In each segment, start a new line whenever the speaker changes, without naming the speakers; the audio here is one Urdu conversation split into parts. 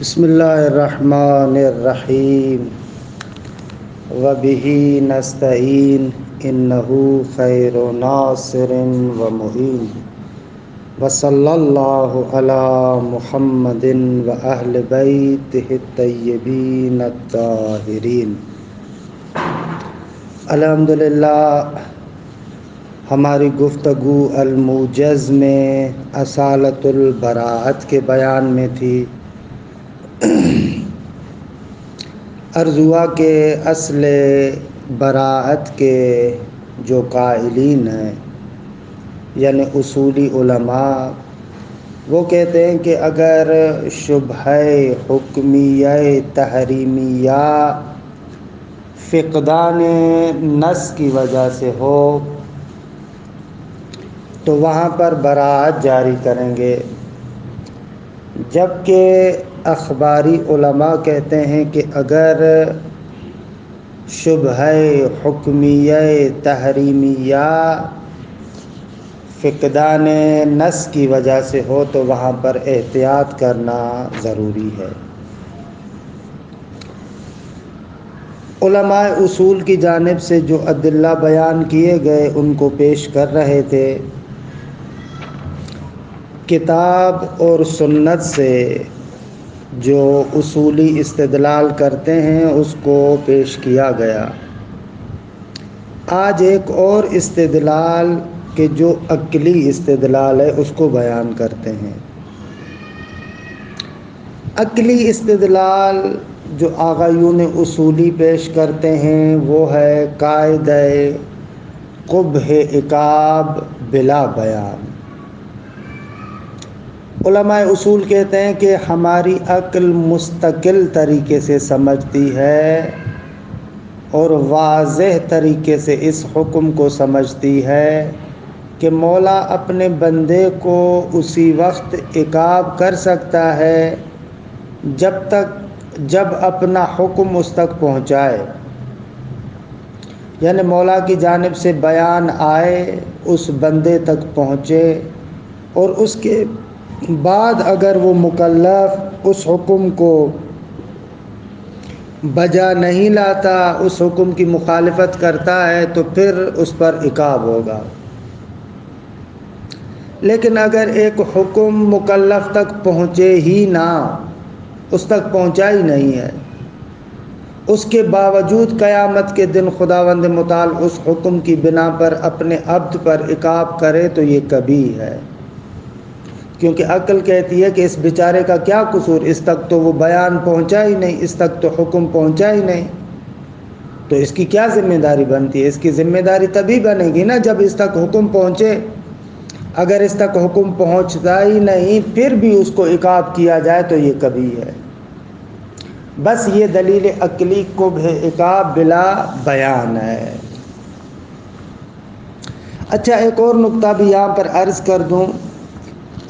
بسم اللہ الرحمن الرحیم وبہ نستعین انہ خیر ناصر و معین وصلی اللہ علی محمد و اہل بیتہ الطیبین الطاہرین۔ الحمدللہ ہماری گفتگو الموجز میں اصالۃ البراءت کے بیان میں تھی۔ عرض ہوا کہ اصل براءت کے جو قائلین ہیں یعنی اصولی علماء، وہ کہتے ہیں کہ اگر شبہہ حکمیہ تحریمیہ فقدان نص کی وجہ سے ہو تو وہاں پر براءت جاری کریں گے، جبکہ اخباری علماء کہتے ہیں کہ اگر شبہہ حکمیہ تحریمیہ فقدان نص کی وجہ سے ہو تو وہاں پر احتیاط کرنا ضروری ہے۔ علماء اصول کی جانب سے جو ادلہ بیان کیے گئے ان کو پیش کر رہے تھے۔ کتاب اور سنت سے جو اصولی استدلال کرتے ہیں اس کو پیش کیا گیا۔ آج ایک اور استدلال کہ جو عقلی استدلال ہے اس کو بیان کرتے ہیں۔ عقلی استدلال جو آغایون اصولی پیش کرتے ہیں وہ ہے قاعدہ قبح عقاب بلا بیان۔ علماء اصول کہتے ہیں کہ ہماری عقل مستقل طریقے سے سمجھتی ہے اور واضح طریقے سے اس حکم کو سمجھتی ہے کہ مولا اپنے بندے کو اسی وقت عقاب کر سکتا ہے جب اپنا حکم اس تک پہنچائے، یعنی مولا کی جانب سے بیان آئے، اس بندے تک پہنچے، اور اس کے بعد اگر وہ مکلف اس حکم کو بجا نہیں لاتا، اس حکم کی مخالفت کرتا ہے تو پھر اس پر عقاب ہوگا۔ لیکن اگر ایک حکم مکلف تک پہنچے ہی نہ، اس تک پہنچا ہی نہیں ہے، اس کے باوجود قیامت کے دن خداوند متعال اس حکم کی بنا پر اپنے عبد پر عقاب کرے تو یہ کبیح ہے، کیونکہ عقل کہتی ہے کہ اس بیچارے کا کیا قصور، اس تک تو وہ بیان پہنچا ہی نہیں، اس تک تو حکم پہنچا ہی نہیں، تو اس کی کیا ذمہ داری بنتی ہے؟ اس کی ذمہ داری تبھی بنے گی نا جب اس تک حکم پہنچے۔ اگر اس تک حکم پہنچتا ہی نہیں پھر بھی اس کو عقاب کیا جائے تو یہ کبیح ہے۔ بس یہ دلیل عقلی قبح عقاب بلا بیان ہے۔ اچھا، ایک اور نقطہ بھی یہاں پر عرض کر دوں۔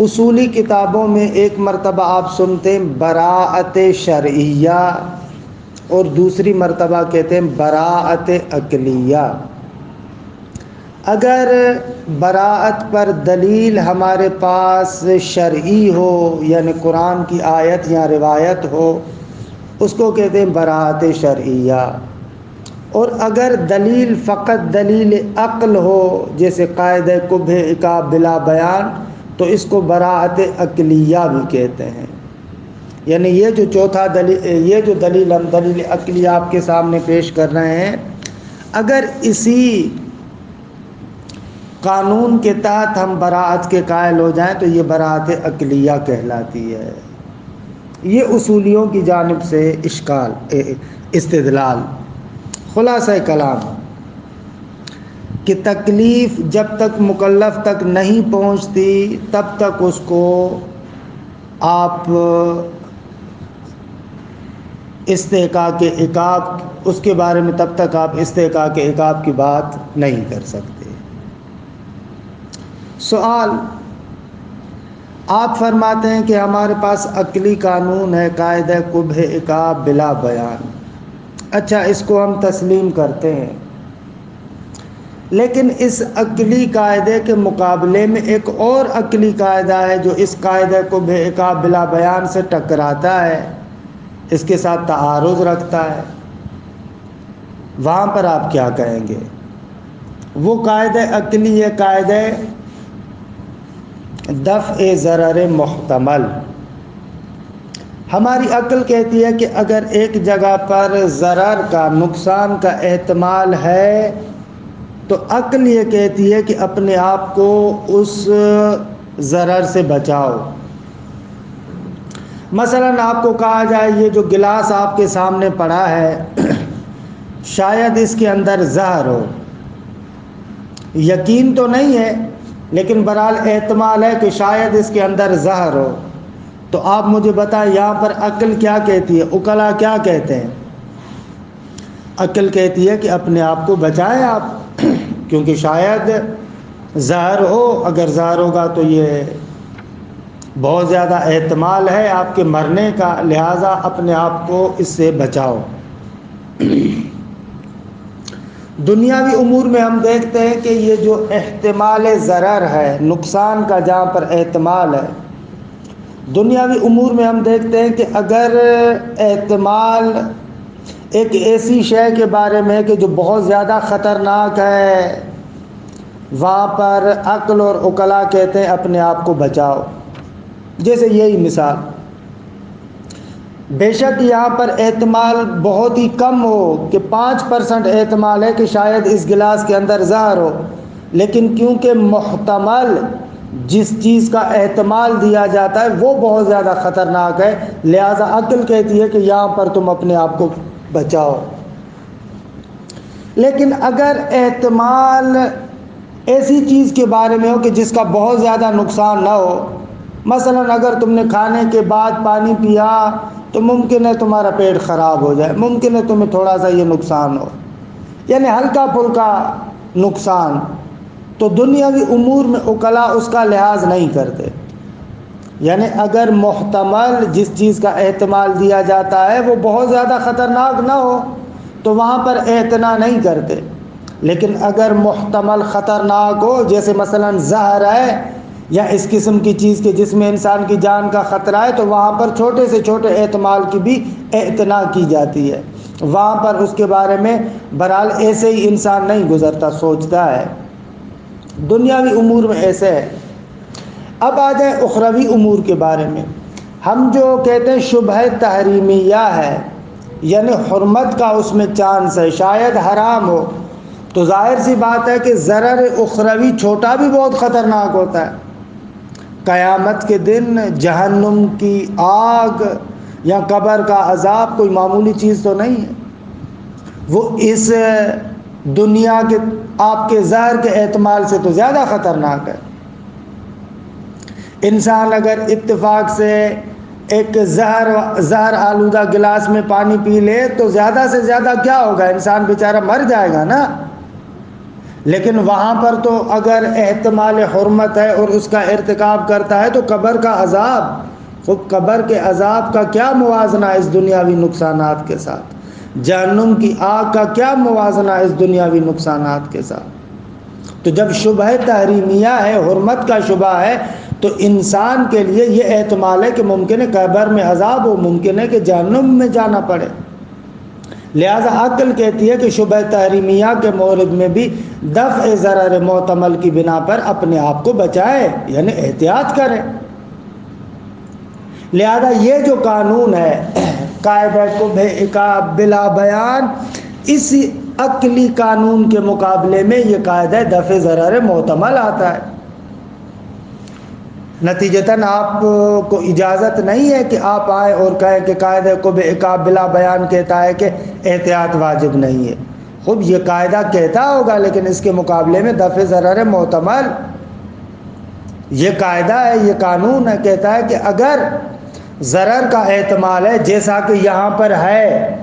اصولی کتابوں میں ایک مرتبہ آپ سنتے ہیں براءت شرعیہ اور دوسری مرتبہ کہتے ہیں براءت عقلیہ۔ اگر براءت پر دلیل ہمارے پاس شرعی ہو یعنی قرآن کی آیت یا روایت ہو اس کو کہتے ہیں براءت شرعیہ، اور اگر دلیل فقط دلیل عقل ہو جیسے قاعدہ قبح عقاب بلا بیان تو اس کو براءت عقلیہ بھی کہتے ہیں۔ یعنی یہ جو دلیل ہم دلیل عقلی آپ کے سامنے پیش کر رہے ہیں، اگر اسی قانون کے تحت ہم براءت کے قائل ہو جائیں تو یہ براءت عقلیہ کہلاتی ہے۔ یہ اصولیوں کی جانب سے استدلال۔ خلاصہ کلام کہ تکلیف جب تک مکلف تک نہیں پہنچتی تب تک اس کو آپ استحقاق عقاب، اس کے بارے میں تب تک آپ استحقاق عقاب کی بات نہیں کر سکتے۔ سوال، آپ فرماتے ہیں کہ ہمارے پاس عقلی قانون ہے قاعدہ قبح عقاب بلا بیان۔ اچھا، اس کو ہم تسلیم کرتے ہیں، لیکن اس عقلی قاعدے کے مقابلے میں ایک اور عقلی قاعدہ ہے جو اس قاعدے کو بے عقاب بلا بیان سے ٹکراتا ہے، اس کے ساتھ تعارض رکھتا ہے، وہاں پر آپ کیا کہیں گے؟ وہ قاعدہ عقلی ہے، قاعدہ دفع ضرر محتمل۔ ہماری عقل کہتی ہے کہ اگر ایک جگہ پر ضرر کا، نقصان کا احتمال ہے تو عقل یہ کہتی ہے کہ اپنے آپ کو اس ضرر سے بچاؤ۔ مثلا آپ کو کہا جائے یہ جو گلاس آپ کے سامنے پڑا ہے شاید اس کے اندر زہر ہو، یقین تو نہیں ہے لیکن بہرحال احتمال ہے کہ شاید اس کے اندر زہر ہو، تو آپ مجھے بتائیں یہاں پر عقل کیا کہتی ہے، عقلاء کیا کہتے ہیں؟ عقل کہتی ہے کہ اپنے آپ کو بچائیں آپ، کیونکہ شاید زہر ہو، اگر زہر ہوگا تو یہ بہت زیادہ احتمال ہے آپ کے مرنے کا، لہٰذا اپنے آپ کو اس سے بچاؤ۔ دنیاوی امور میں ہم دیکھتے ہیں کہ یہ جو احتمال ضرر ہے، نقصان کا جہاں پر احتمال ہے، دنیاوی امور میں ہم دیکھتے ہیں کہ اگر احتمال ایک ایسی شے کے بارے میں کہ جو بہت زیادہ خطرناک ہے، وہاں پر عقل اور عقلاء کہتے ہیں اپنے آپ کو بچاؤ۔ جیسے یہی مثال، بے شک یہاں پر احتمال بہت ہی کم ہو کہ 5% احتمال ہے کہ شاید اس گلاس کے اندر زہر ہو، لیکن کیونکہ محتمل جس چیز کا احتمال دیا جاتا ہے وہ بہت زیادہ خطرناک ہے، لہذا عقل کہتی ہے کہ یہاں پر تم اپنے آپ کو بچاؤ۔ لیکن اگر احتمال ایسی چیز کے بارے میں ہو کہ جس کا بہت زیادہ نقصان نہ ہو، مثلا اگر تم نے کھانے کے بعد پانی پیا تو ممکن ہے تمہارا پیٹ خراب ہو جائے، ممکن ہے تمہیں تھوڑا سا یہ نقصان ہو، یعنی ہلکا پھلکا نقصان، تو دنیاوی امور میں عقلاء اس کا لحاظ نہیں کرتے۔ یعنی اگر محتمل جس چیز کا احتمال دیا جاتا ہے وہ بہت زیادہ خطرناک نہ ہو تو وہاں پر اعتنا نہیں کرتے، لیکن اگر محتمل خطرناک ہو، جیسے مثلا زہر ہے یا اس قسم کی چیز کے جس میں انسان کی جان کا خطرہ ہے، تو وہاں پر چھوٹے سے چھوٹے احتمال کی بھی اعتنا کی جاتی ہے، وہاں پر اس کے بارے میں بہرحال ایسے ہی انسان نہیں گزرتا، سوچتا ہے۔ دنیاوی امور میں ایسے ہے۔ اب آ جائیں اخروی امور کے بارے میں، ہم جو کہتے ہیں شبہ تحریمیہ ہے، یعنی حرمت کا اس میں چانس ہے، شاید حرام ہو، تو ظاہر سی بات ہے کہ ضرر اخروی چھوٹا بھی بہت خطرناک ہوتا ہے۔ قیامت کے دن جہنم کی آگ یا قبر کا عذاب کوئی معمولی چیز تو نہیں ہے، وہ اس دنیا کے آپ کے زہر کے احتمال سے تو زیادہ خطرناک ہے۔ انسان اگر اتفاق سے ایک زہر آلودہ گلاس میں پانی پی لے تو زیادہ سے زیادہ کیا ہوگا، انسان بیچارہ مر جائے گا نا، لیکن وہاں پر تو اگر احتمال حرمت ہے اور اس کا ارتکاب کرتا ہے تو قبر کا عذاب، خود قبر کے عذاب کا کیا موازنہ اس دنیاوی نقصانات کے ساتھ، جہنم کی آگ کا کیا موازنہ اس دنیاوی نقصانات کے ساتھ۔ تو جب شبہ تحریمیہ ہے، حرمت کا شبہ ہے، تو انسان کے لیے یہ احتمال ہے کہ ممکن ہے قبر میں عذاب ہو، ممکن ہے کہ جہنم میں جانا پڑے، لہذا عقل کہتی ہے کہ شبہ تحریمیہ کے مورد میں بھی دفع ضرر محتمل کی بنا پر اپنے آپ کو بچائے، یعنی احتیاط کرے۔ لہذا یہ جو قانون ہے قاعدہ کبہ عقاب بلا بیان، اس عقلی قانون کے مقابلے میں یہ قاعدہ دفع ضرر محتمل آتا ہے۔ نتیجتاً آپ کو اجازت نہیں ہے کہ آپ آئیں اور کہیں کہ قاعدہ کبہ عقاب بلا بیان کہتا ہے کہ احتیاط واجب نہیں ہے، خود یہ قاعدہ کہتا ہوگا لیکن اس کے مقابلے میں دفع ضرر محتمل یہ قاعدہ ہے، یہ قانون ہے، کہتا ہے کہ اگر ضرر کا احتمال ہے جیسا کہ یہاں پر ہے،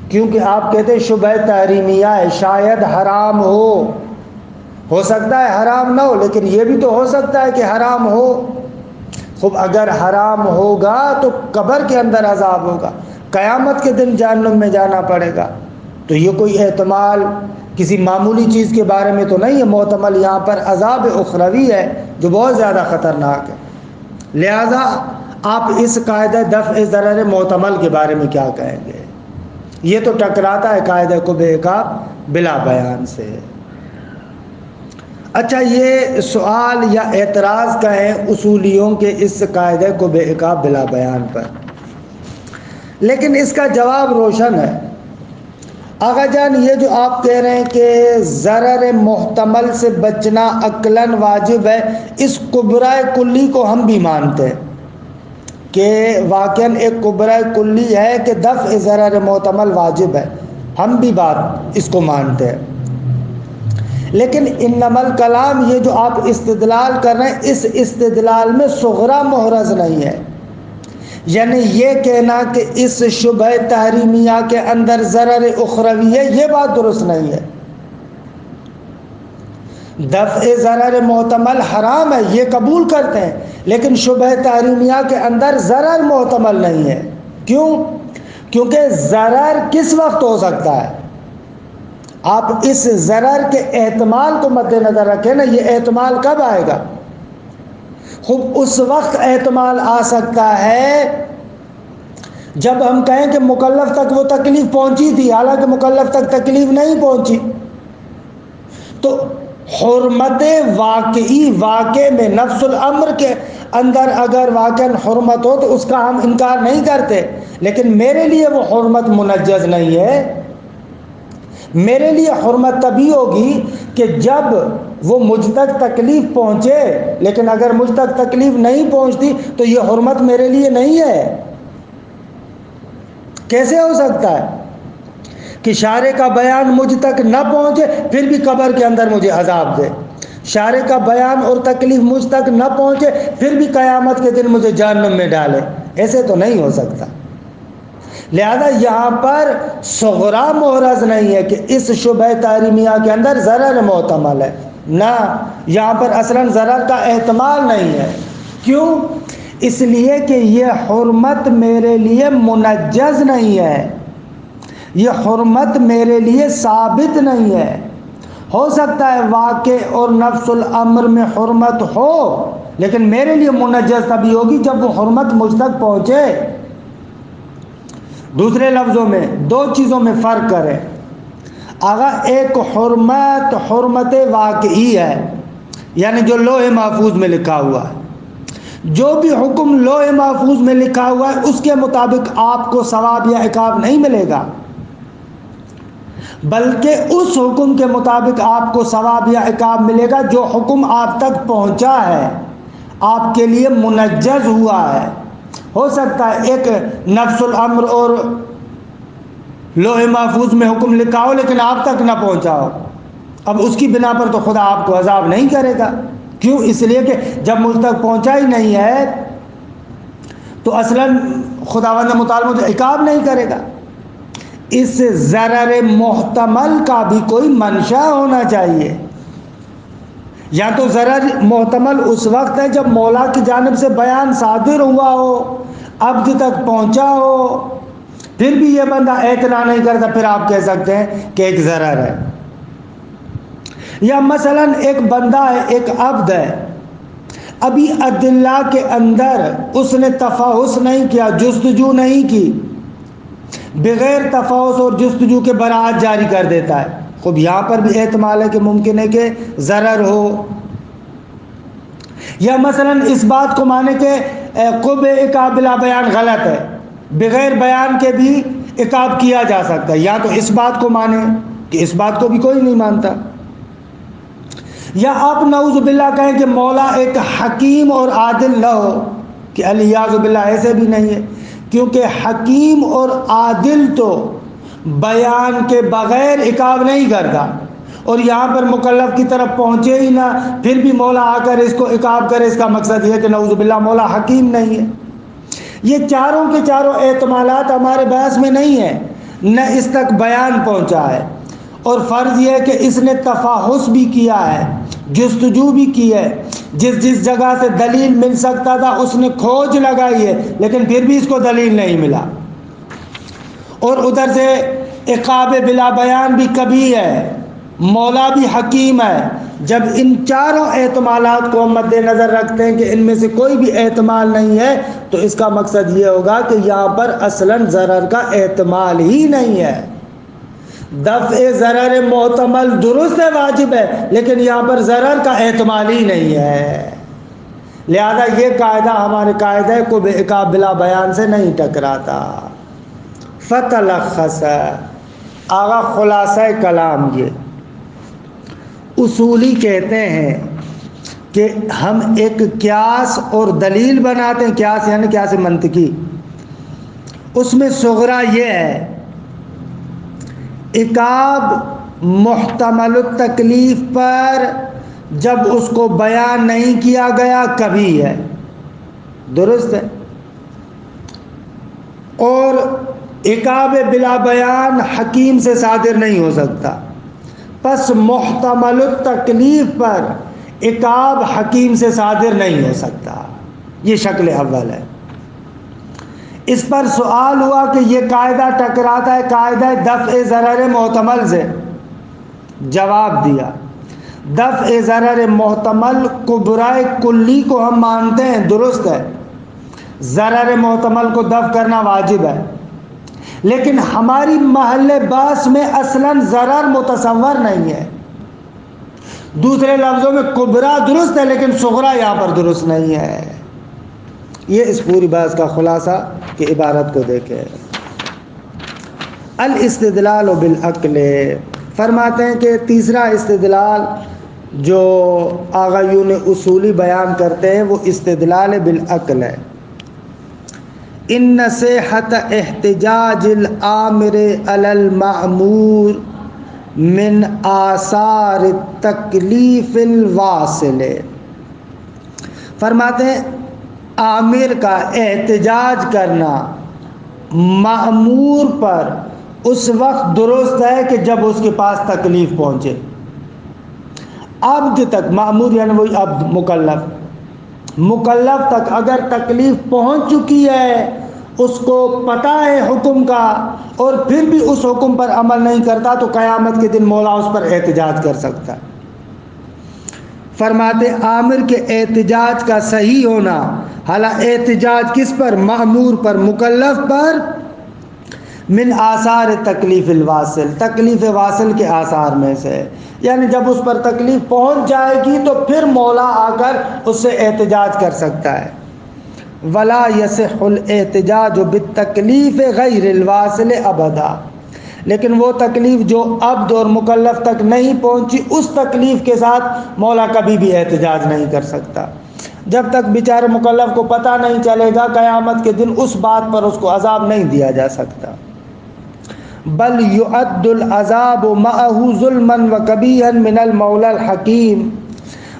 کیونکہ آپ کہتے ہیں شبہ تحریمیہ ہے، شاید حرام ہو سکتا ہے حرام نہ ہو، لیکن یہ بھی تو ہو سکتا ہے کہ حرام ہو۔ خب اگر حرام ہوگا تو قبر کے اندر عذاب ہوگا، قیامت کے دن جہنم میں جانا پڑے گا، تو یہ کوئی احتمال کسی معمولی چیز کے بارے میں تو نہیں ہے، محتمل یہاں پر عذاب اخروی ہے جو بہت زیادہ خطرناک ہے۔ لہذا آپ اس قاعدہ دفع ضرر محتمل کے بارے میں کیا کہیں گے؟ یہ تو ٹکراتا ہے قاعدہ کو بے عقاب بلا بیان سے۔ اچھا، یہ سوال یا اعتراض کہیں اصولیوں کے اس قاعدے کو بے عقاب بلا بیان پر، لیکن اس کا جواب روشن ہے۔ آقا جان، یہ جو آپ کہہ رہے ہیں کہ ضرر محتمل سے بچنا عقلاً واجب ہے، اس کبرائے کلی کو ہم بھی مانتے ہیں کہ واقعاً ایک کبرائے کلی ہے کہ دفع ضرر محتمل واجب ہے، ہم بھی بات اس کو مانتے ہیں۔ لیکن انما الکلام، یہ جو آپ استدلال کر رہے ہیں، اس استدلال میں صغرا محرز نہیں ہے، یعنی یہ کہنا کہ اس شبہ تحریمیہ کے اندر ضرر اخروی ہے، یہ بات درست نہیں ہے۔ دفع ضرر محتمل حرام ہے، یہ قبول کرتے ہیں، لیکن شبہ تحریمیہ کے اندر ضرر محتمل نہیں ہے۔ کیوں؟ کیونکہ ضرر کس وقت ہو سکتا ہے؟ آپ اس ضرر کے احتمال کو مد نظر رکھیں نا، یہ احتمال کب آئے گا؟ خوب اس وقت احتمال آ سکتا ہے جب ہم کہیں کہ مکلف تک وہ تکلیف پہنچی تھی، حالانکہ مکلف تک تکلیف نہیں پہنچی، تو حرمت واقعی، واقع میں نفس الامر کے اندر اگر واقعاً حرمت ہو تو اس کا ہم انکار نہیں کرتے، لیکن میرے لیے وہ حرمت منجز نہیں ہے۔ میرے لیے حرمت تبھی ہوگی کہ جب وہ مجھ تک تکلیف پہنچے، لیکن اگر مجھ تک تکلیف نہیں پہنچتی تو یہ حرمت میرے لیے نہیں ہے۔ کیسے ہو سکتا ہے کہ شارع کا بیان مجھ تک نہ پہنچے پھر بھی قبر کے اندر مجھے عذاب دے، شارع کا بیان اور تکلیف مجھ تک نہ پہنچے پھر بھی قیامت کے دن مجھے جہنم میں ڈالے؟ ایسے تو نہیں ہو سکتا۔ لہذا یہاں پر صغرا محرز نہیں ہے کہ اس شبہ تحریمیہ کے اندر ضرر محتمل ہے، نہ، یہاں پر اصلاً ضرر کا احتمال نہیں ہے۔ کیوں؟ اس لیے کہ یہ حرمت میرے لیے منجز نہیں ہے، یہ حرمت میرے لیے ثابت نہیں ہے۔ ہو سکتا ہے واقع اور نفس الامر میں حرمت ہو، لیکن میرے لیے منجز تبھی ہوگی جب وہ حرمت مجھ تک پہنچے۔ دوسرے لفظوں میں دو چیزوں میں فرق کریں۔ اگر ایک حرمت حرمت واقعی ہے، یعنی جو لوح محفوظ میں لکھا ہوا ہے، جو بھی حکم لوح محفوظ میں لکھا ہوا ہے اس کے مطابق آپ کو ثواب یا عقاب نہیں ملے گا، بلکہ اس حکم کے مطابق آپ کو ثواب یا عقاب ملے گا جو حکم آپ تک پہنچا ہے، آپ کے لیے منجز ہوا ہے۔ ہو سکتا ہے ایک نفس الامر اور لوح محفوظ میں حکم لکھا ہو لیکن آپ تک نہ پہنچا ہو، اب اس کی بنا پر تو خدا آپ کو عذاب نہیں کرے گا۔ کیوں؟ اس لیے کہ جب مجھ تک پہنچا ہی نہیں ہے تو اصلاً خداوند متعال مجھے عقاب نہیں کرے گا۔ اس ضرر محتمل کا بھی کوئی منشا ہونا چاہیے۔ یا تو ضرر محتمل اس وقت ہے جب مولا کی جانب سے بیان صادر ہوا ہو، عبد تک پہنچا ہو، پھر بھی یہ بندہ اعتنا نہیں کرتا، پھر آپ کہہ سکتے ہیں کہ ایک ضرر ہے۔ یا مثلاً ایک بندہ ہے، ایک عبد ہے، ابھی ادلہ کے اندر اس نے تفحص نہیں کیا، جستجو نہیں کی، بغیر تفحص اور جستجو کے براءت جاری کر دیتا ہے۔ خوب یہاں پر بھی احتمال ہے کہ ممکن ہے کہ ضرر ہو۔ یا مثلاً اس بات کو مانے کہ قب عقاب بلا بیان غلط ہے، بغیر بیان کے بھی عقاب کیا جا سکتا ہے، یا تو اس بات کو مانے کہ اس بات کو بھی کوئی نہیں مانتا۔ یا آپ نعوذ باللہ کہیں کہ مولا ایک حکیم اور عادل نہ ہو، کہ الیاذ باللہ ایسے بھی نہیں ہے، کیونکہ حکیم اور عادل تو بیان کے بغیر عقاب نہیں کرتا، اور یہاں پر مکلف کی طرف پہنچے ہی نہ پھر بھی مولا آ کر اس کو عقاب کرے، اس کا مقصد یہ ہے کہ نعوذ باللہ مولا حکیم نہیں ہے۔ یہ چاروں کے چاروں احتمالات ہمارے بحث میں نہیں ہیں، نہ اس تک بیان پہنچا ہے، اور فرض یہ ہے کہ اس نے تفحص بھی کیا ہے، جستجو بھی کی ہے، جس جس جگہ سے دلیل مل سکتا تھا اس نے کھوج لگائی ہے، لیکن پھر بھی اس کو دلیل نہیں ملا، اور ادھر سے عقاب بلا بیان بھی کبھی ہے، مولا بھی حکیم ہے۔ جب ان چاروں احتمالات کو ہم مد نظر رکھتے ہیں کہ ان میں سے کوئی بھی احتمال نہیں ہے، تو اس کا مقصد یہ ہوگا کہ یہاں پر اصلاً ضرر کا احتمال ہی نہیں ہے۔ دفع ضرر محتمل درست ہے، واجب ہے، لیکن یہاں پر ضرر کا احتمال ہی نہیں ہے۔ لہذا یہ قاعدہ ہمارے قاعدہ کو بے عقاب بلا بیان سے نہیں ٹکراتا۔ فتلخص، آغا خلاصہ کلام یہ اصولی کہتے ہیں کہ ہم ایک قیاس اور دلیل بناتے ہیں، قیاس یعنی قیاس منطقی، اس میں صغرا یہ ہے عقاب محتمل التکلیف پر جب اس کو بیان نہیں کیا گیا کبھی ہے، درست ہے، اور عقاب بلا بیان حکیم سے صادر نہیں ہو سکتا، پس محتمل التکلیف پر عقاب حکیم سے صادر نہیں ہو سکتا۔ یہ شکل اول ہے۔ اس پر سوال ہوا کہ یہ قاعدہ ٹکراتا ہے قاعدہ دفع ضرر محتمل سے، جواب دیا دفع ضرر محتمل کبرائے کلی کو ہم مانتے ہیں، درست ہے، ضرر محتمل کو دفع کرنا واجب ہے، لیکن ہماری محل بحث میں اصلاً ضرر متصور نہیں ہے۔ دوسرے لفظوں میں کبرا درست ہے لیکن صغرا یہاں پر درست نہیں ہے۔ یہ اس پوری بحث کا خلاصہ کہ عبارت کو دیکھیں۔ الاستدلال بالعقل، فرماتے ہیں کہ تیسرا استدلال جو آغایون اصولی بیان کرتے ہیں وہ استدلال بالعقل ہے۔ ان صحت احتجاج الامر علی المأمور من آثار التکلیف الواصل، فرماتے ہیں آمر کا احتجاج کرنا مأمور پر اس وقت درست ہے کہ جب اس کے پاس تکلیف پہنچے۔ عبد تک، مأمور یعنی وہی عبد، مکلف تک اگر تکلیف پہنچ چکی ہے، اس کو پتہ ہے حکم کا، اور پھر بھی اس حکم پر عمل نہیں کرتا، تو قیامت کے دن مولا اس پر احتجاج کر سکتا ہے۔ فرماتے آمر کے احتجاج کا صحیح ہونا، حالانکہ احتجاج کس پر؟ مأمور پر، مکلف پر، من آثار تکلیف الواصل، تکلیف واصل کے آثار میں سے، یعنی جب اس پر تکلیف پہنچ جائے گی تو پھر مولا آ کر اس سے احتجاج کر سکتا ہے۔ ولا یصح الاحتجاج بالتکلیف غیر الواصل ابدا، لیکن وہ تکلیف جو عبد اور مکلف تک نہیں پہنچی، اس تکلیف کے ساتھ مولا کبھی بھی احتجاج نہیں کر سکتا۔ جب تک بیچارے مکلف کو پتہ نہیں چلے گا، قیامت کے دن اس بات پر اس کو عذاب نہیں دیا جا سکتا۔ بل یعد العذاب معه ظلما وقبیحا من المولا الحکیم،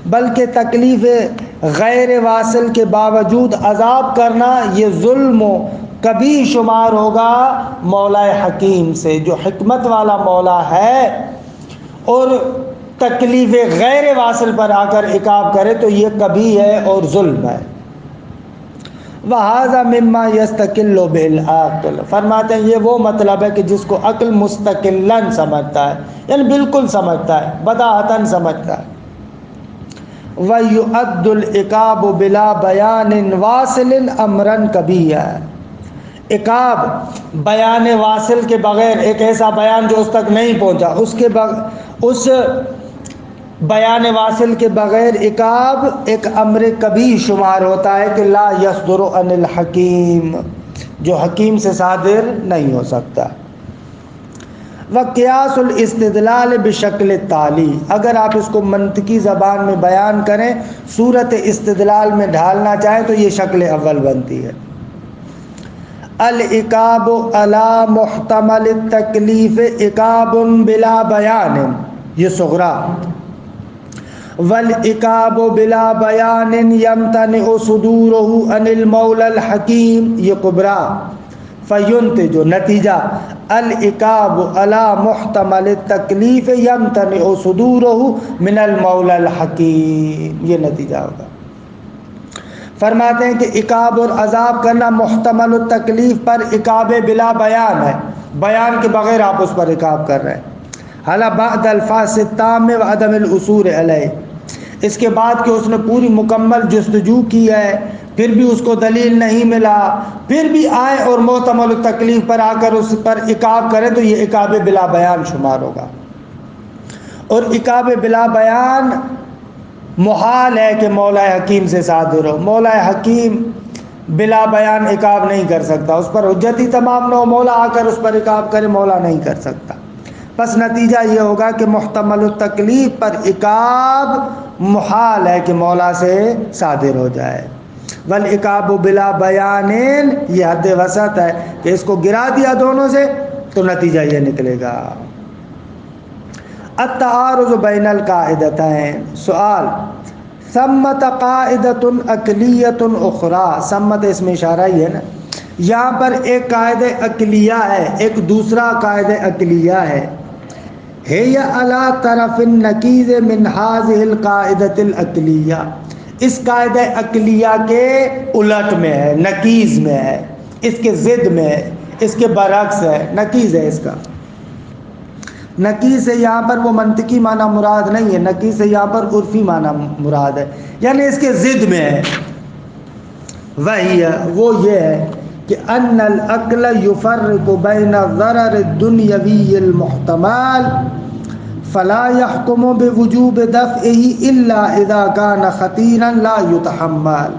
بلکہ تکلیف غیر واصل کے باوجود عذاب کرنا یہ ظلم و کبھی شمار ہوگا مولا حکیم سے، جو حکمت والا مولا ہے، اور تکلیف غیر واصل پر آ کر عقاب کرے تو یہ کبھی ہے اور ظلم ہے۔ وَهَذَا مِمَّا يَسْتَقِلُّ بِالْعَقْلِ، فرماتے ہیں یہ وہ مطلب ہے کہ جس کو عقل مستقلاً سمجھتا ہے، یعنی بالکل سمجھتا ہے، بداہتاً سمجھتا ہے۔ وَيُعَدُّ الْعِقَابُ بِلَا بَيَانٍ وَاصِلٍ أَمْرًا كَبِيرًا، عقاب بیان واصل کے بغیر، ایک ایسا بیان جو اس تک نہیں پہنچا، اس بیان واصل کے بغیر عقاب ایک امر کبھی شمار ہوتا ہے کہ لا یصدر عن الحکیم، جو حکیم سے صادر نہیں ہو سکتا۔ وقیاس الاستدلال بشکل تالی، اگر آپ اس کو منطقی زبان میں بیان کریں، صورت استدلال میں ڈھالنا چاہیں تو یہ شکل اول بنتی ہے۔ العقاب علی محتمل التکلیف عقاب بلا بیان، یہ صغرا، والعقاب بلا بیان یمتنع صدورہ عن المولا الحکیم، یہ کبرا، فینتج نتیجہ العقاب علی محتمل التکلیف یمتنع صدورہ من المولا الحکیم، یہ نتیجہ ہوگا۔ فرماتے ہیں کہ عقاب اور عذاب کرنا محتمل التکلیف پر عقاب بلا بیان ہے، بیان کے بغیر آپ اس پر عقاب کر رہے ہیں، حالا بعد الفاظ التام و عدم العثور علیہ، اس کے بعد کہ اس نے پوری مکمل جستجو کی ہے پھر بھی اس کو دلیل نہیں ملا، پھر بھی آئے اور محتمل التکلیف پر آ کر اس پر عقاب کرے تو یہ عقاب بلا بیان شمار ہوگا۔ اور عقاب بلا بیان محال ہے کہ مولا حکیم سے صادر ہو، مولا حکیم بلا بیان عقاب نہیں کر سکتا، اس پر حجت ہی تمام نہ ہو، مولا آ کر اس پر عقاب کرے، مولا نہیں کر سکتا۔ بس نتیجہ یہ ہوگا کہ محتمل التکلیف پر عقاب محال ہے کہ مولا سے صادر ہو جائے۔ والعقاب بلا بیان، یہ حد وسط ہے کہ اس کو گرا دیا دونوں سے تو نتیجہ یہ نکلے گا۔ التعارض بین القاعدتین، سوال ثمت قاعدۃ عقلیۃ اخری، ثمت اس میں اشارہ ہی ہے نا، یہاں پر ایک قاعدہ عقلیہ ہے، ایک دوسرا قاعدہ عقلیہ ہے، ہی علی طرف النقیض من هذه القاعدۃ العقلیہ، اس قاعدہ عقلیہ کے الٹ میں ہے، نقیض میں ہے، اس کے ضد میں ہے، اس کے برعکس ہے، نقیض ہے اس کا۔ نقیض سے یہاں پر وہ منطقی معنی مراد نہیں ہے، نقیض سے یہاں پر عرفی معنی مراد ہے، یعنی اس کے ضد میں ہے۔ وہی ہے، وہ یہ ہے کہ ان العقل یفرق بین الضرر الدنیوی المحتمل فلا يحكم بوجوب دفعه الا اذا كان خطيرا لا يتحمل۔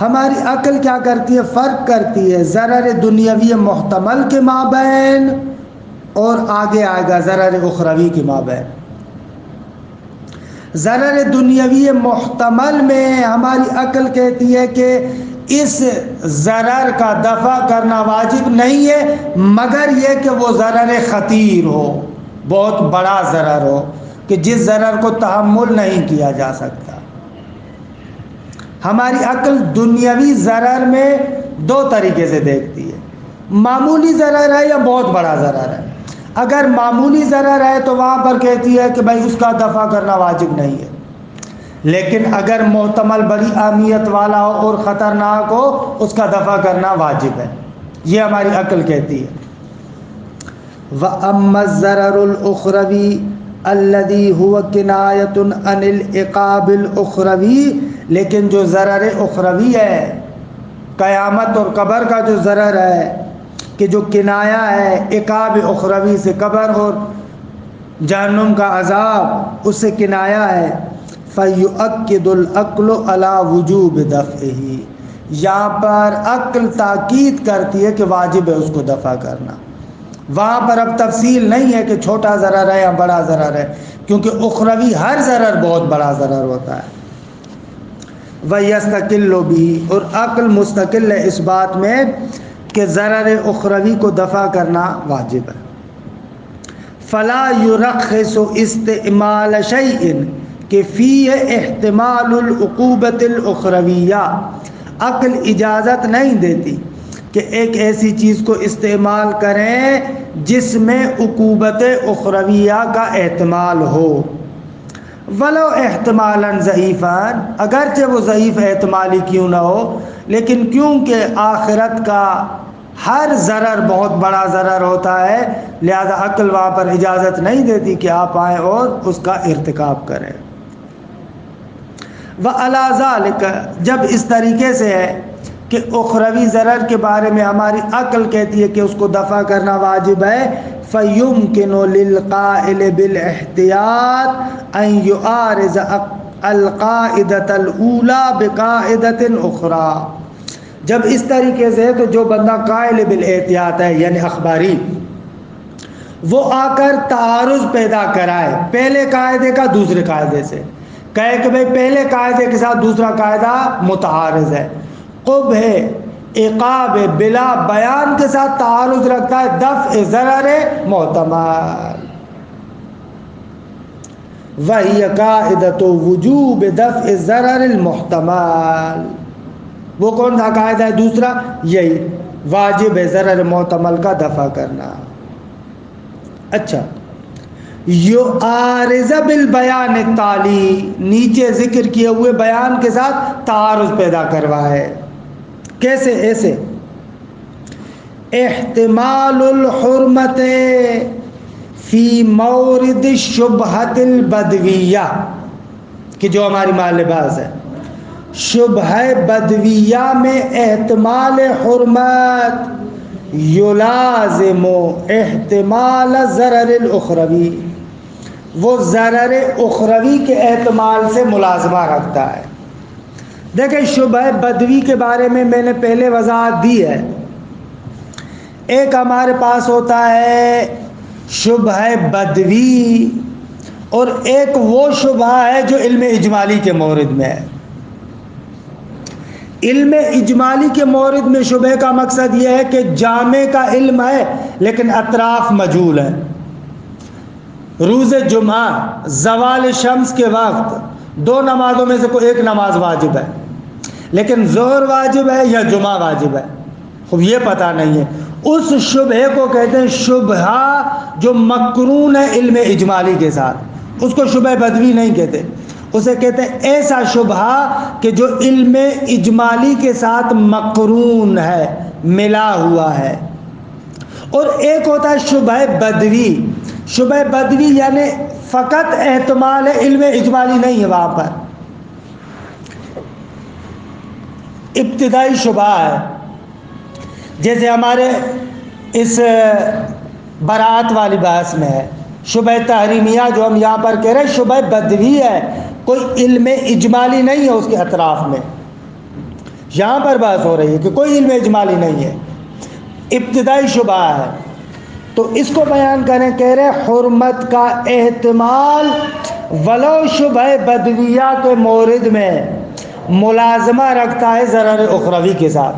ہماری عقل کیا کرتی ہے؟ فرق کرتی ہے ضرر دنیاوی محتمل کے مابین اور آگے آئے گا ضرر اخروی کے مابین۔ ضرر دنیاوی محتمل میں ہماری عقل کہتی ہے کہ اس ضرر کا دفع کرنا واجب نہیں ہے مگر یہ کہ وہ ضرر خطیر ہو، بہت بڑا ضرر ہو کہ جس ضرر کو تحمل نہیں کیا جا سکتا۔ ہماری عقل دنیاوی ضرر میں دو طریقے سے دیکھتی ہے، معمولی ضرر ہے یا بہت بڑا ضرر ہے۔ اگر معمولی ضرر ہے تو وہاں پر کہتی ہے کہ بھائی اس کا دفع کرنا واجب نہیں ہے، لیکن اگر محتمل بڑی اہمیت والا ہو اور خطرناک ہو اس کا دفع کرنا واجب ہے، یہ ہماری عقل کہتی ہے۔ وَأَمَّا الضَّرَرُ الْأُخْرَوِي الَّذِي هُوَ كِنَایَةٌ عَنِ الْعِقَابِ الْأُخْرَوِي، لیکن جو ضرر اخروی ہے، قیامت اور قبر کا جو ضرر ہے کہ جو کنایا ہے عقاب اخروی سے، قبر اور جہنم کا عذاب اس سے کنایا ہے، فَيُؤَكِّدُ الْعَقْلُ عَلَى وُجُوبِ دَفْعِهِ، یہاں پر عقل تاکید کرتی ہے کہ واجب ہے اس کو دفع کرنا۔ وہاں پر اب تفصیل نہیں ہے کہ چھوٹا ضرر ہے یا بڑا ضرر ہے، کیونکہ اخروی ہر ضرر بہت بڑا ضرر ہوتا ہے۔ وَيَسْتَقِلُّ بِهِ، اور عقل مستقل ہے اس بات میں کہ ضرر اخروی کو دفع کرنا واجب ہے۔ فَلَا يُرَخِّصُ اسْتِعْمَالَ شَيْءٍ کہ فِيهِ احتمال العقوبۃ الاخرویہ، عقل اجازت نہیں دیتی کہ ایک ایسی چیز کو استعمال کریں جس میں عقوبت اخرویہ کا احتمال ہو، ولو احتمالا ضعیفا، اگرچہ وہ ضعیف احتمال ہی کیوں نہ ہو، لیکن کیونکہ آخرت کا ہر ضرر بہت بڑا ضرر ہوتا ہے لہذا عقل وہاں پر اجازت نہیں دیتی کہ آپ آئیں اور اس کا ارتکاب کریں۔ وعلی ذالک، جب اس طریقے سے ہے کہ اخروی ضرر کے بارے میں ہماری عقل کہتی ہے کہ اس کو دفع کرنا واجب ہے، فَيُمْكِنُ لِلْقَائِلِ بِالْاحْتِيَاطِ أَنْ يُعَارِضَ الْقَاعِدَةَ الْأُولَى بِقَاعِدَةٍ أُخْرَى، جب اس طریقے سے ہے تو جو بندہ قائل بالاحتیاط ہے یعنی اخباری، وہ آ کر تعارض پیدا کرائے پہلے قاعدے کا دوسرے قاعدے سے، کہے کہ بھئی پہلے قاعدے کے ساتھ دوسرا قاعدہ متعارض ہے، قبح عقاب بلا بیان کے ساتھ تعارض رکھتا ہے دفع ضرر محتمل، وہی قاعدۃ وجوب دفع ضرر المحتمل، وہ کون سا قاعدہ ہے دوسرا؟ یہی واجب ہے ضرر محتمل کا دفع کرنا۔ اچھا، یعارض بالبیان التالی، نیچے ذکر کیے ہوئے بیان کے ساتھ تعارض پیدا کروائے، کیسے؟ ایسے احتمال الحرمت فی مورد شبہت البدویہ، کہ جو ہماری محل باز ہے، شبہ بدویہ میں احتمال حرمت یلازم احتمال ضرر الاخروی، وہ ضرر اخروی کے احتمال سے ملازمہ رکھتا ہے۔ دیکھیں شبہ بدوی کے بارے میں نے پہلے وضاحت دی ہے۔ ایک ہمارے پاس ہوتا ہے شبہ بدوی، اور ایک وہ شبہ ہے جو علم اجمالی کے مورد میں ہے۔ علم اجمالی کے مورد میں شبہ کا مقصد یہ ہے کہ جامع کا علم ہے لیکن اطراف مجہول ہے۔ روز جمعہ زوال شمس کے وقت دو نمازوں میں سے کوئی ایک نماز واجب ہے، لیکن ظہر واجب ہے یا جمعہ واجب ہے، خوب یہ پتہ نہیں ہے۔ اس شبہ کو کہتے ہیں شبہ جو مقرون ہے علم اجمالی کے ساتھ، اس کو شبہ بدوی نہیں کہتے، اسے کہتے ہیں ایسا شبہ کہ جو علم اجمالی کے ساتھ مقرون ہے، ملا ہوا ہے۔ اور ایک ہوتا ہے شبہ بدوی۔ شبہ بدوی یعنی فقط احتمال ہے، علم اجمالی نہیں ہے، وہاں پر ابتدائی شبہ ہے۔ جیسے ہمارے اس برات والی بحث میں ہے شبہ تحریمیہ، جو ہم یہاں پر کہہ رہے ہیں شبہ بدوی ہے، کوئی علم اجمالی نہیں ہے اس کے اطراف میں۔ یہاں پر بحث ہو رہی ہے کہ کوئی علم اجمالی نہیں ہے، ابتدائی شبہ ہے۔ تو اس کو بیان کریں، کہہ رہے حرمت کا احتمال ولو شبہ بدویہ کے مورد میں ملازمہ رکھتا ہے ضرر اخروی کے ساتھ،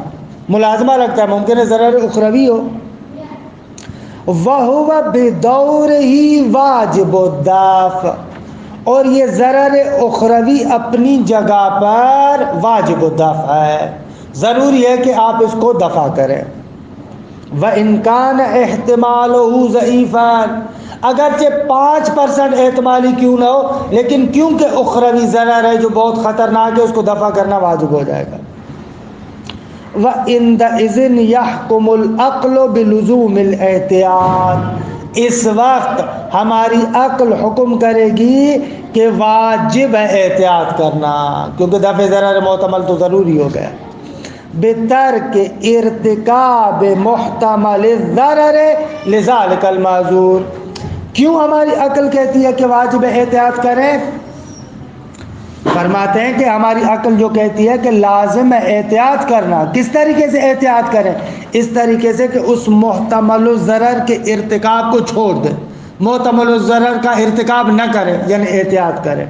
ملازمہ رکھتا ہے، ممکن ہے ضرر اخروی ہو۔ وَهُوَ بِدَوْرِهِ واجب الدفع، اور یہ ضرر اخروی اپنی جگہ پر واجب الدفع ہے، ضروری ہے کہ آپ اس کو دفع کریں۔ وَإِنْ كَانَ احتمالُهُ ضعیفاً، اگرچہ 5% احتمالی کیوں نہ ہو، لیکن کیونکہ اخروی ضرر ہے جو بہت خطرناک ہے، اس کو دفع کرنا واجب ہو جائے گا۔ وَعِنْدَئِذٍ يَحْكُمُ الْعَقْلُ بِلُزُومِ الْاحْتِياطِ، اس وقت ہماری عقل حکم کرے گی کہ واجب ہے احتیاط کرنا، کیونکہ دفع ضرر محتمل تو ضروری ہو گیا۔ بترک ارتکاب محتمل الضرر لذلك المعذور، کیوں ہماری عقل کہتی ہے کہ واجب احتیاط کریں؟ فرماتے ہیں کہ ہماری عقل جو کہتی ہے کہ لازم ہے احتیاط کرنا، کس طریقے سے احتیاط کریں؟ اس طریقے سے کہ اس محتمل الضرر کے ارتکاب کو چھوڑ دیں، محتمل الضرر کا ارتکاب نہ کریں، یعنی احتیاط کریں۔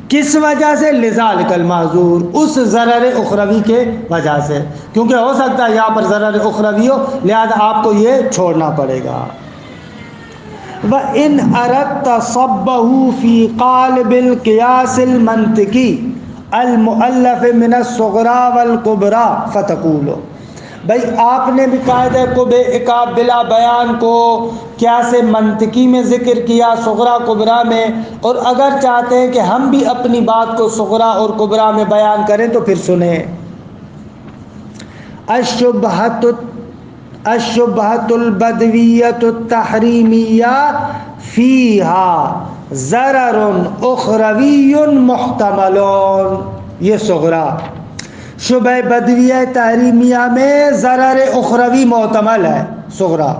کس وجہ سے؟ لذالک المعذور، اس ضرر اخروی کے وجہ سے، کیونکہ ہو سکتا ہے یہاں پر ضرر اخروی ہو، لہذا آپ کو یہ چھوڑنا پڑے گا۔ وَإِنْ أَرَدْتَ صَبَّهُ فِي قَالِبِ الْقِيَاسِ الْمَنْطِقِي الْمُؤَلَّفِ مِنَ الصُّغْرَى وَالْكُبْرَى فَتَقُولُ، بھئی آپ نے بھی قاعدہ اکاب بلا بیان کو قیاس منطقی میں ذکر کیا، صغرا کبرا میں، اور اگر چاہتے ہیں کہ ہم بھی اپنی بات کو صغرا اور کبرا میں بیان کریں تو پھر سنیں۔ الشبہۃ البدویۃ التحریمیہ فیہا ضرر اخروی محتمل، یہ صغرا شبہ بدویہ تحریمیہ میں ضرر اخروی محتمل ہے، صغرا۔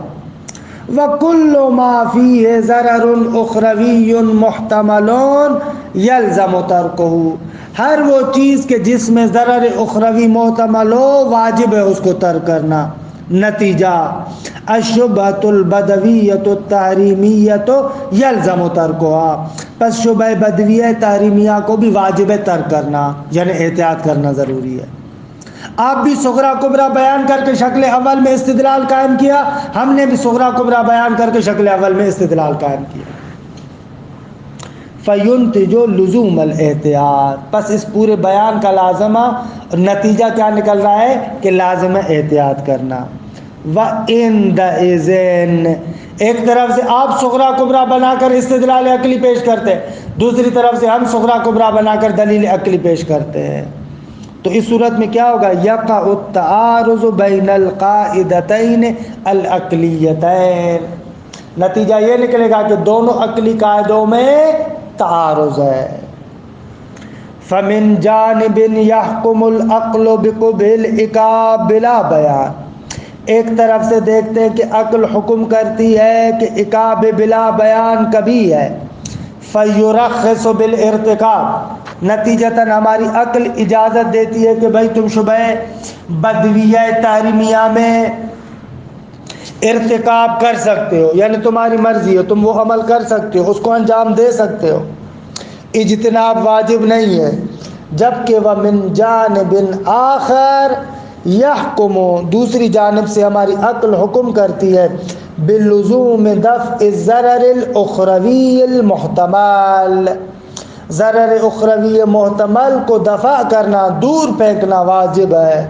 وَكُلُّ مَا فِيهِ ضَرَرٌ اُخْرَوِيٌّ مُحْتَمَلٌ يَلْزَمُ تَرْكُهُ، ہر وہ چیز کہ جس میں ضرر اخروی محتمل ہو واجب ہے اس کو ترک کرنا۔ نتیجہ الشبہۃ البدویۃ التحریمیۃ یلزم ترکها، پس شبہ بدویہ تحریمیہ کو بھی واجب ہے ترک کرنا، یعنی احتیاط کرنا ضروری ہے۔ آپ بھی صغرا کبرا بیان کر کے شکل اول میں استدلال قائم کیا، ہم نے بھی صغرا کبرا بیان کر کے شکل اول میں استدلال قائم کیا۔ فَيُنْتِجُ لُزُومَ الْاحْتِياطِ، پس اس پورے بیان کا لازمہ اور نتیجہ کیا نکل رہا ہے کہ لازم ہے احتیاط کرنا۔ وَإِنْدَئِذٍ، ایک طرف سے آپ صغرا کبرا بنا کر استدلال عقلی پیش کرتے ہیں، دوسری طرف سے ہم صغرا کبرا بنا کر دلیل عقلی پیش کرتے ہیں، تو اس صورت میں کیا ہوگا؟ یقع التعارض بین القاعدتین العقلیتین، نتیجہ یہ نکلے گا کہ دونوں عقلی قاعدوں میں تعارض ہے۔ فمن جانب یحکم العقل بقبح العقاب بلا بیان، ایک طرف سے دیکھتے ہیں کہ عقل حکم کرتی ہے کہ عقاب بلا بیان کبھی ہے، فیرخص بالارتکاب، نتیجتاً ہماری عقل اجازت دیتی ہے کہ بھائی تم شبہ بدویہ تحریمیہ میں ارتکاب کر سکتے ہو، یعنی تمہاری مرضی ہے، تم وہ عمل کر سکتے ہو، اس کو انجام دے سکتے ہو، اجتناب واجب نہیں ہے۔ جبکہ ومن جانب آخر یحکم، دوسری جانب سے ہماری عقل حکم کرتی ہے باللزوم دفع الضرر الاخروی المحتمل، ضرر اخروی محتمل کو دفع کرنا، دور پھینکنا واجب ہے۔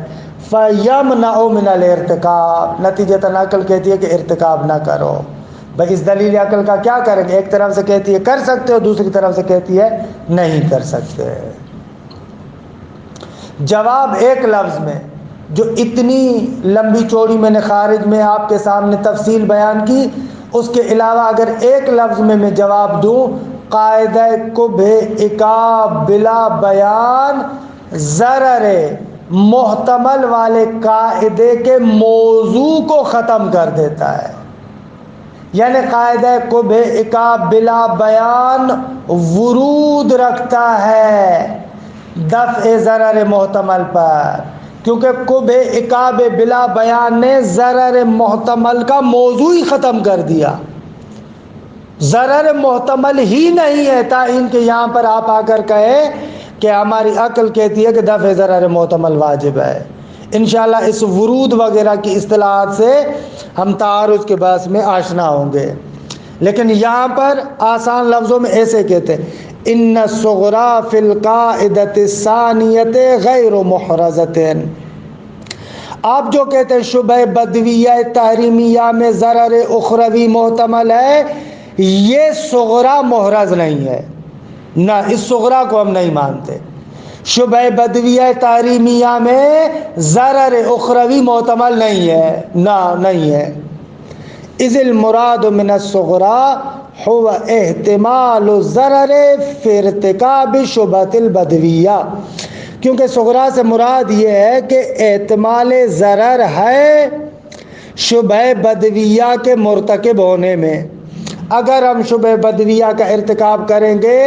فَيَمْنَعُ مِنَ الْارْتِكَابِ، نتیجتاً عقل کہتی ہے کہ ارتکاب نہ کرو۔ بھائی اس دلیل عقل کا کیا کریں گے؟ ایک طرف سے کہتی ہے کر سکتے ہو، دوسری طرف سے کہتی ہے نہیں کر سکتے۔ جواب ایک لفظ میں، جو اتنی لمبی چوڑی میں نے خارج میں آپ کے سامنے تفصیل بیان کی، اس کے علاوہ اگر ایک لفظ میں جواب دوں، قاعدہ قبح عقاب بلا بیان ضرر محتمل والے قاعدے کے موضوع کو ختم کر دیتا ہے، یعنی قاعدہ قبح عقاب بلا بیان ورود رکھتا ہے دفع ضرر محتمل پر، کیونکہ قبح عقاب بلا بیان نے ضرر محتمل کا موضوع ہی ختم کر دیا۔ ضرر محتمل ہی نہیں ہے تعین کہ یہاں پر آپ آ کر کہے کہ ہماری عقل کہتی ہے کہ دفع ضرر محتمل واجب ہے۔ انشاءاللہ اس ورود وغیرہ کی اصطلاحات سے ہم تعارض کے بحث میں آشنا ہوں گے، لیکن یہاں پر آسان لفظوں میں ایسے کہتے ہیں ان الصغرا فی القاعدۃ الثانیۃ غیر محرزۃ، آپ جو کہتے ہیں شبہ بدویہ تحریمیہ میں ضرر اخروی محتمل ہے، یہ صغرا محرز نہیں ہے، نہ اس صغرا کو ہم نہیں مانتے۔ شبہ بدویہ تحریمیہ میں ضرر اخروی محتمل نہیں ہے، نہ نہیں ہے۔ اذ المراد من الصغرا هو احتمال الضرر فی ارتکاب شبہۃ البدویہ، کیونکہ صغرا سے مراد یہ ہے کہ احتمال ضرر ہے شبہ بدویہ کے مرتکب ہونے میں۔ اگر ہم شبہ بدویہ کا ارتکاب کریں گے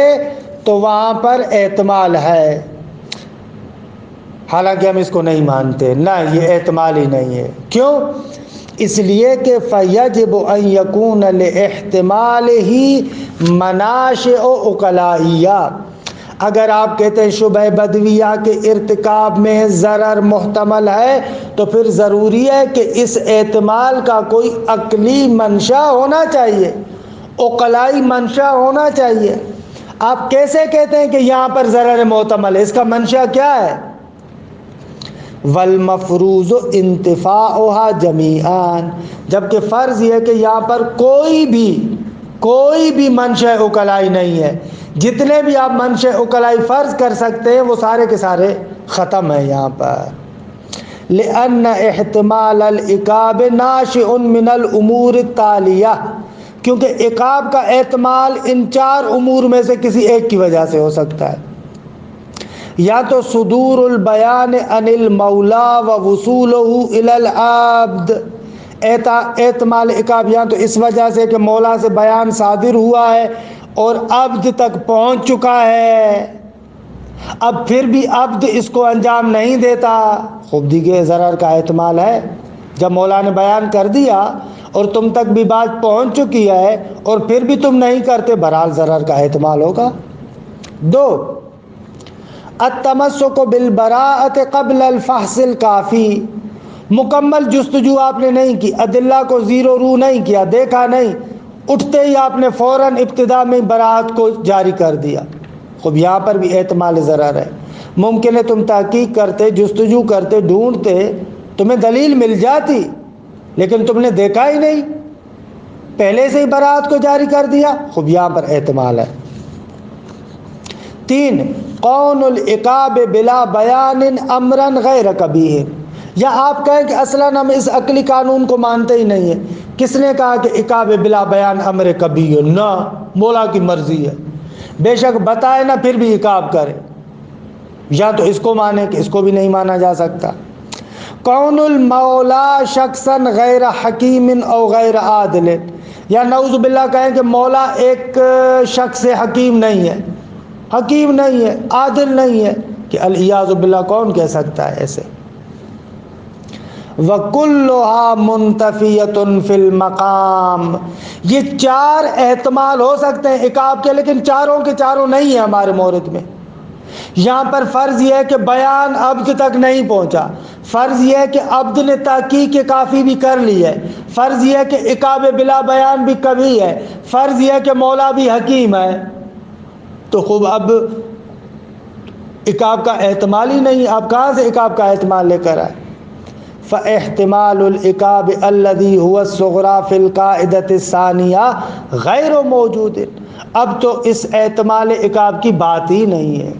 تو وہاں پر احتمال ہے، حالانکہ ہم اس کو نہیں مانتے، نہ یہ احتمال ہی نہیں ہے۔ کیوں؟ اس لیے کہ فَيَجِبُ أَن يَكُونَ لِاحْتِمَالِهِ مَنَاشِئُ عُقَلَائِيَّةٌ، اگر آپ کہتے ہیں شبہ بدویہ کے ارتکاب میں ضرر محتمل ہے تو پھر ضروری ہے کہ اس احتمال کا کوئی عقلی منشا ہونا چاہیے، عقلائی منشا ہونا چاہیے۔ آپ کیسے کہتے ہیں کہ یہاں پر ضرر محتمل ہے؟ اس کا منشا کیا ہے؟ والمفروض انتفاعها جمیعا، جبکہ فرض یہ ہے کہ یہاں پر کوئی بھی منشأ عقلائی نہیں ہے، جتنے بھی آپ منشأ عقلائی فرض کر سکتے ہیں وہ سارے کے سارے ختم ہیں یہاں پر۔ لأن احتمال العقاب ناشئ من الامور التالیہ، کیونکہ عقاب کا احتمال ان چار امور میں سے کسی ایک کی وجہ سے ہو سکتا ہے، یا تو صدور البیان عن المولا و وصولہ الی العبد، احتمال عقاب یا تو اس وجہ سے کہ مولا سے بیان صادر ہوا ہے اور عبد تک پہنچ چکا ہے، اب پھر بھی عبد اس کو انجام نہیں دیتا، خوب دیکھیے ضرر کا احتمال ہے، جب مولا نے بیان کر دیا اور تم تک بھی بات پہنچ چکی ہے اور پھر بھی تم نہیں کرتے، بہرحال ضرر کا احتمال ہوگا۔ دو، التمسک بالبراءۃ قبل الفحص الکافی، مکمل جستجو آپ نے نہیں کی، ادلہ کو زیرو رو نہیں کیا، دیکھا نہیں، اٹھتے ہی آپ نے فوراً ابتدا میں براءت کو جاری کر دیا، خوب یہاں پر بھی احتمال ضرر ہے۔ ممکن ہے تم تحقیق کرتے، جستجو کرتے، ڈھونڈتے، تمہیں دلیل مل جاتی، لیکن تم نے دیکھا ہی نہیں، پہلے سے ہی براءت کو جاری کر دیا، خوب یہاں پر احتمال ہے۔ تین، کون العقاب بلا بیان امرا غیر قبیح، یا آپ کہیں کہ اصلاً ہم اس عقلی قانون کو مانتے ہی نہیں ہیں. کس نے کہا کہ عقاب بلا بیان امر کبھی ہے؟ نہ، مولا کی مرضی ہے، بے شک بتائے نہ پھر بھی عقاب کرے. یا تو اس کو مانے کہ اس کو بھی نہیں مانا جا سکتا. کون المولا شخصاً غیر حکیم او غیر عادل، یا نعوذ باللہ کہیں کہ مولا ایک شخص حکیم نہیں ہے، حکیم نہیں ہے، عادل نہیں ہے، کہ الیاذ باللہ کون کہہ سکتا ہے ایسے. وَكُلُّهَا مُنْتَفِيَةٌ فِي الْمَقَامِ، یہ چار احتمال ہو سکتے ہیں عقاب کے، لیکن چاروں کے چاروں نہیں ہیں ہمارے مورد میں. یہاں پر فرض یہ ہے کہ بیان عبد تک نہیں پہنچا، فرض یہ ہے کہ عبد نے تحقیق کافی بھی کر لی ہے، فرض یہ ہے کہ عقاب بلا بیان بھی کبھی ہے، فرض یہ ہے کہ مولا بھی حکیم ہے. تو خوب اب عقاب کا احتمال ہی نہیں، آپ کہاں سے عقاب کا احتمال لے کر آئے؟ فاحتمال العقاب الذي هو الصغرى في القاعدة الثانية غیر موجود. اب تو اس احتمال عقاب کی بات ہی نہیں ہے.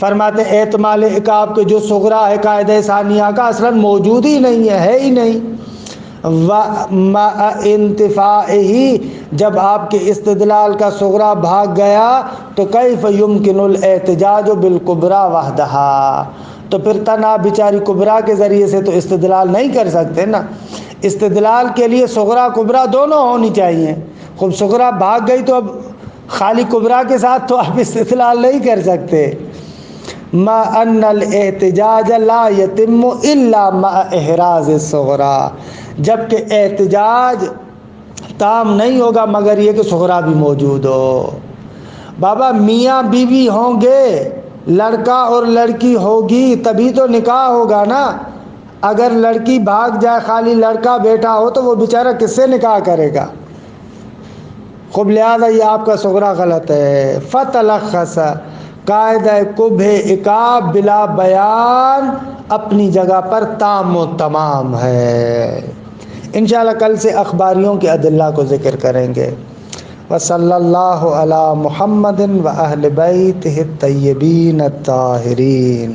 فرماتے ہیں احتمال عقاب کے جو صغرا ہے قاعدہ ثانیہ کا اصلاً موجود ہی نہیں ہے ہی نہیں. وَمَعَ انتفاعِهِ، جب آپ کے استدلال کا صغرا بھاگ گیا تو کیف یمکن الاحتجاج بالکبریٰ وحدہا، تو پھر تنہا بیچاری کبریٰ کے ذریعے سے تو استدلال نہیں کر سکتے نا. استدلال کے لیے صغرا کبریٰ دونوں ہونی چاہیے. خوب صغرا بھاگ گئی تو اب خالی کبریٰ کے ساتھ تو آپ استدلال نہیں کر سکتے. ما ان الاحتجاج لا یتم الا مع احراز الصغرا، جبکہ احتجاج تام نہیں ہوگا مگر یہ کہ صغرا بھی موجود ہو. بابا میاں بیوی ہوں گے، لڑکا اور لڑکی ہوگی تبھی تو نکاح ہوگا نا. اگر لڑکی بھاگ جائے خالی لڑکا بیٹا ہو تو وہ بیچارہ کس سے نکاح کرے گا؟ خوب لہذا یہ آپ کا صغرا غلط ہے. فتلخص، قاعدہ کبھ عقاب بلا بیان اپنی جگہ پر تام و تمام ہے. انشاءاللہ کل سے اخباریوں کے ادلہ کو ذکر کریں گے. وصلی اللہ علی محمد و اہل بیتہ الطیبین الطاہرین.